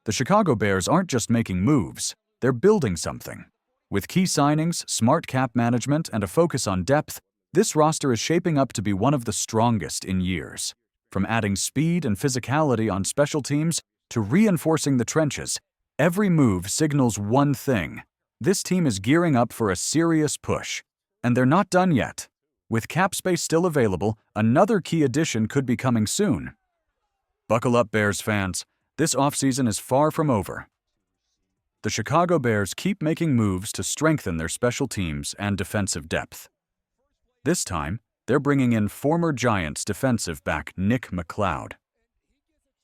The Chicago Bears aren't just making moves, they're building something. With key signings, smart cap management, and a focus on depth, this roster is shaping up to be one of the strongest in years. From adding speed and physicality on special teams to reinforcing the trenches, every move signals one thing: this team is gearing up for a serious push. And they're not done yet. With cap space still available, another key addition could be coming soon. Buckle up, Bears fans. This offseason is far from over. The Chicago Bears keep making moves to strengthen their special teams and defensive depth. This time, they're bringing in former Giants defensive back McLoud.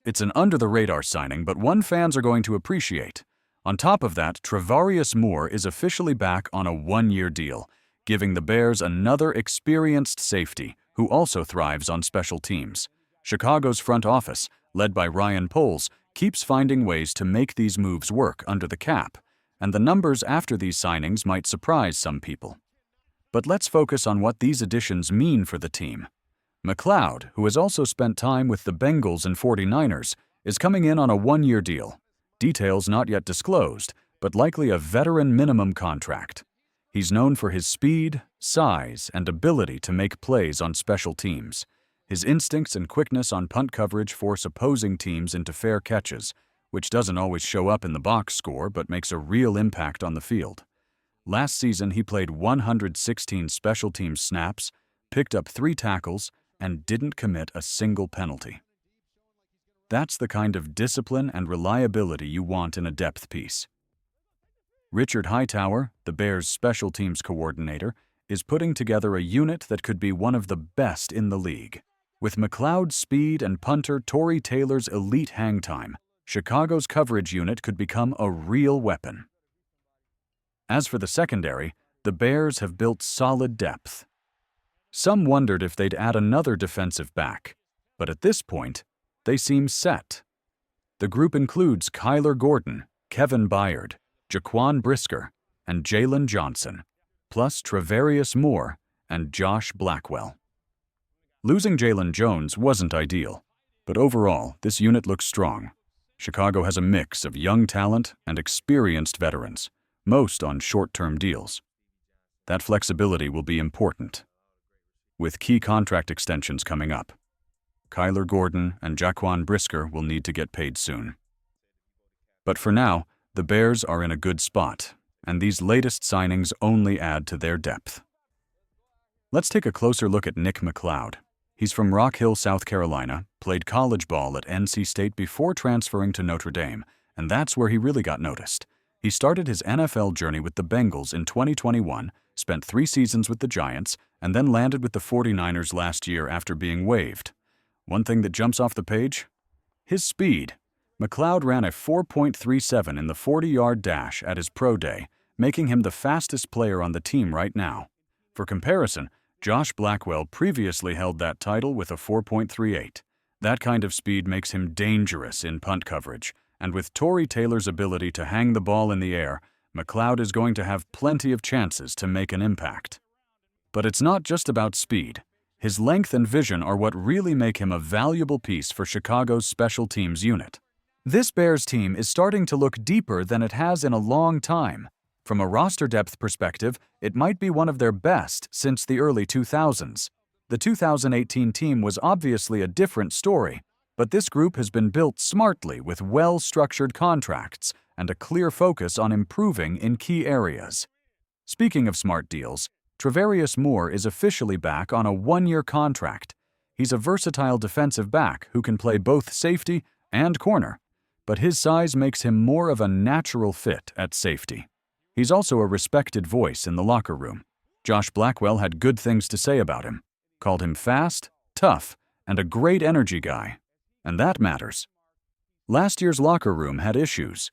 It's an under-the-radar signing, but one fans are going to appreciate. On top of that, Travarius Moore is officially back on a one-year deal, giving the Bears another experienced safety who also thrives on special teams. Chicago's front office, led by Ryan Poles, keeps finding ways to make these moves work under the cap, and the numbers after these signings might surprise some people. But let's focus on what these additions mean for the team. McCloud, who has also spent time with the Bengals and 49ers, is coming in on a one-year deal. Details not yet disclosed, but likely a veteran minimum contract. He's known for his speed, size, and ability to make plays on special teams. His instincts and quickness on punt coverage force opposing teams into fair catches, which doesn't always show up in the box score but makes a real impact on the field. Last season, he played 116 special teams snaps, picked up 3 tackles, and didn't commit a single penalty. That's the kind of discipline and reliability you want in a depth piece. Richard Hightower, the Bears' special teams coordinator, is putting together a unit that could be one of the best in the league. With McCloud's speed and punter Tory Taylor's elite hang time, Chicago's coverage unit could become a real weapon. As for the secondary, the Bears have built solid depth. Some wondered if they'd add another defensive back, but at this point, they seem set. The group includes Kyler Gordon, Kevin Byard, Jaquan Brisker, and Jalen Johnson, plus Travarius Moore and Josh Blackwell. Losing Jalen Jones wasn't ideal, but overall, this unit looks strong. Chicago has a mix of young talent and experienced veterans, most on short-term deals. That flexibility will be important. With key contract extensions coming up, Kyler Gordon and Jaquan Brisker will need to get paid soon. But for now, the Bears are in a good spot, and these latest signings only add to their depth. Let's take a closer look at McLoud. He's from Rock Hill, South Carolina, played college ball at NC State before transferring to Notre Dame, and that's where he really got noticed. He started his NFL journey with the Bengals in 2021, spent 3 seasons with the Giants, and then landed with the 49ers last year after being waived. One thing that jumps off the page? His speed. McLoud ran a 4.37 in the 40-yard dash at his pro day, making him the fastest player on the team right now. For comparison, Josh Blackwell previously held that title with a 4.38. That kind of speed makes him dangerous in punt coverage, and with Tory Taylor's ability to hang the ball in the air, McLoud is going to have plenty of chances to make an impact. But it's not just about speed. His length and vision are what really make him a valuable piece for Chicago's special teams unit. This Bears team is starting to look deeper than it has in a long time. From a roster depth perspective, it might be one of their best since the early 2000s. The 2018 team was obviously a different story, but this group has been built smartly with well-structured contracts and a clear focus on improving in key areas. Speaking of smart deals, Travarius Moore is officially back on a one-year contract. He's a versatile defensive back who can play both safety and corner, but his size makes him more of a natural fit at safety. He's also a respected voice in the locker room. Josh Blackwell had good things to say about him, called him fast, tough, and a great energy guy. And that matters. Last year's locker room had issues,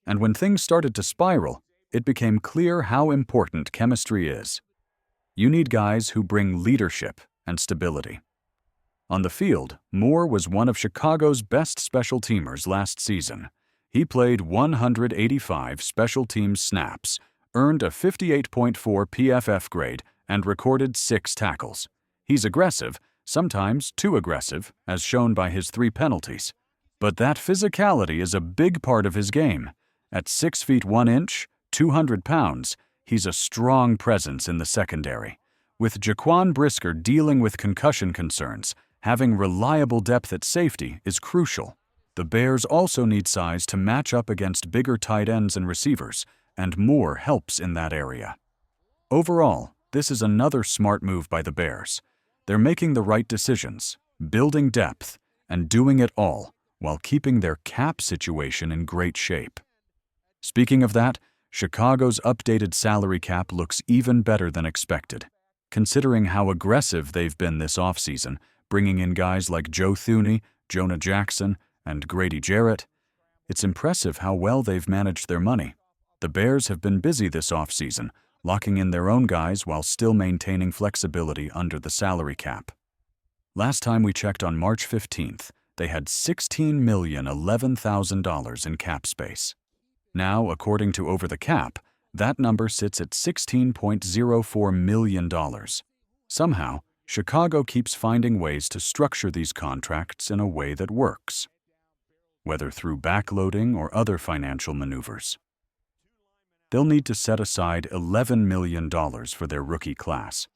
and when things started to spiral, it became clear how important chemistry is. You need guys who bring leadership and stability. On the field, Moore was one of Chicago's best special teamers last season. He played 185 special teams snaps, earned a 58.4 PFF grade, and recorded 6 tackles. He's aggressive, sometimes too aggressive, as shown by his 3 penalties. But that physicality is a big part of his game. At 6 feet 1 inch, 200 pounds, he's a strong presence in the secondary. With Jaquan Brisker dealing with concussion concerns, having reliable depth at safety is crucial. The Bears also need size to match up against bigger tight ends and receivers, and Moore helps in that area. Overall, this is another smart move by the Bears. They're making the right decisions, building depth, and doing it all while keeping their cap situation in great shape. Speaking of that, Chicago's updated salary cap looks even better than expected. Considering how aggressive they've been this offseason, bringing in guys like Joe Thuney, Jonah Jackson, and Grady Jarrett, it's impressive how well they've managed their money. The Bears have been busy this offseason, locking in their own guys while still maintaining flexibility under the salary cap. Last time we checked on March 15th, they had $16,011,000 in cap space. Now, according to Over the Cap, that number sits at $16.04 million. Somehow, Chicago keeps finding ways to structure these contracts in a way that works, whether through backloading or other financial maneuvers. They'll need to set aside $11 million for their rookie class,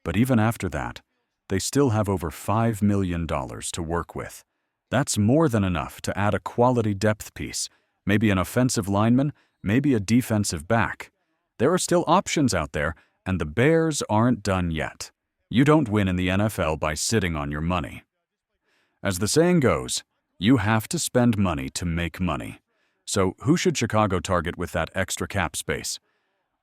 but even after that, they still have over $5 million to work with. That's more than enough to add a quality depth piece, maybe an offensive lineman, maybe a defensive back. There are still options out there, and the Bears aren't done yet. You don't win in the NFL by sitting on your money. As the saying goes, you have to spend money to make money. So who should Chicago target with that extra cap space?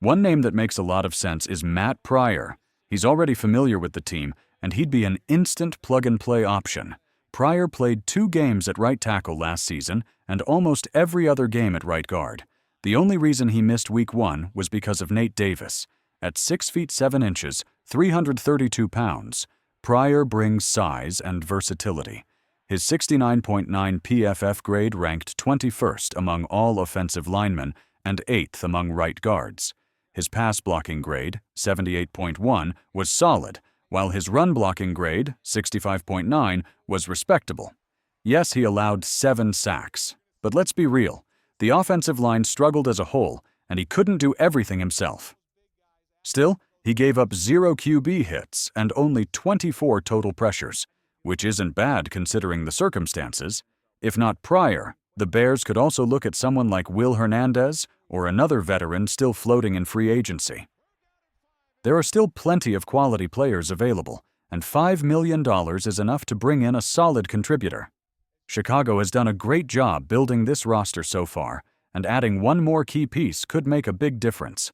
One name that makes a lot of sense is Matt Pryor. He's already familiar with the team, and he'd be an instant plug-and-play option. Pryor played 2 games at right tackle last season and almost every other game at right guard. The only reason he missed Week 1 was because of Nate Davis. At 6 feet 7 inches, 332 pounds, Pryor brings size and versatility. His 69.9 PFF grade ranked 21st among all offensive linemen and 8th among right guards. His pass blocking grade, 78.1, was solid, while his run blocking grade, 65.9, was respectable. Yes, he allowed 7 sacks, but let's be real. The offensive line struggled as a whole, and he couldn't do everything himself. Still, he gave up 0 QB hits and only 24 total pressures, which isn't bad considering the circumstances. If not Pryor, the Bears could also look at someone like Will Hernandez or another veteran still floating in free agency. There are still plenty of quality players available, and $5 million is enough to bring in a solid contributor. Chicago has done a great job building this roster so far, and adding one more key piece could make a big difference.